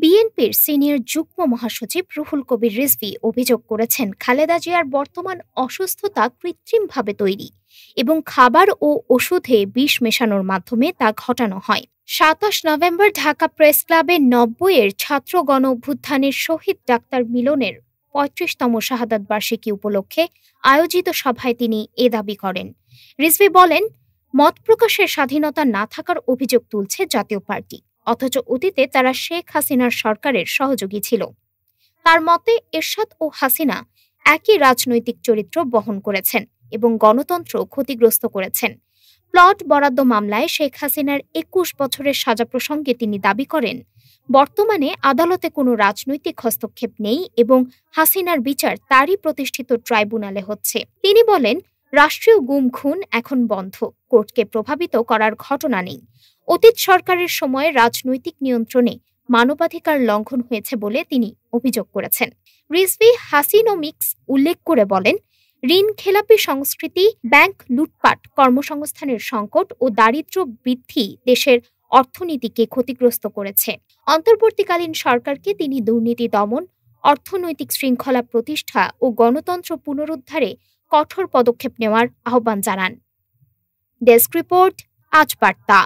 বিএনপির সিনিয়র যুগ্ম মহাসচিব রুহুল কবির রিজভী অভিযোগ করেছেন, খালেদা জিয়ার বর্তমান অসুস্থতা কৃত্রিমভাবে তৈরি এবং খাবার ও ওষুধে বিষ মেশানোর মাধ্যমে তা ঘটানো হয়। ২৭ নভেম্বর ঢাকা প্রেস ক্লাবে ৯০-এর ছাত্র গণ অভ্যুত্থানের শহীদ ডাক্তার মিলনের ৩৫তম শাহাদাত বার্ষিকী উপলক্ষে আয়োজিত সভায় তিনি এ দাবি করেন। রিজভী বলেন, মত প্রকাশের স্বাধীনতা না থাকার অভিযোগ তুলছে জাতীয় পার্টি, অথচ অতীতে তারা শেখ হাসিনার সরকারের সহযোগী ছিল। তার মতে, এরশাদ ও হাসিনা একই রাজনৈতিক চরিত্র বহন করেছেন এবং গণতন্ত্র ক্ষতিগ্রস্ত করেছেন। প্লট বরাদ্দ মামলায় শেখ হাসিনার ২১ বছরের সাজা প্রসঙ্গে তিনি দাবি করেন, বর্তমানে আদালতে কোনো রাজনৈতিক হস্তক্ষেপ নেই এবং হাসিনার বিচার তারই প্রতিষ্ঠিত ট্রাইব্যুনালে হচ্ছে। তিনি বলেন, রাষ্ট্রীয় গুম খুন এখন বন্ধ, কোর্টকে প্রভাবিত করার ঘটনা নেই। অতীত সরকারের সময়ে রাজনৈতিক নিয়ন্ত্রণে মানবাধিকার লঙ্ঘন হয়েছে বলে তিনি অভিযোগ করেছেন। রিজভী হাসিনোমিক্স উল্লেখ করে বলেন, ঋণ খেলাপি সংস্কৃতি, ব্যাংক লুটপাট, কর্মসংস্থানের সংকট ও দারিদ্র্য বৃদ্ধি দেশের অর্থনীতিকে ক্ষতিগ্রস্ত করেছে। অন্তর্বর্তীকালীন সরকারকে তিনি দুর্নীতি দমন, অর্থনৈতিক শৃঙ্খলা প্রতিষ্ঠা ও গণতন্ত্র পুনরুদ্ধারে কঠোর পদক্ষেপ নেওয়ার আহ্বান জানান। ডেস্ক রিপোর্ট, আজ বার্তা।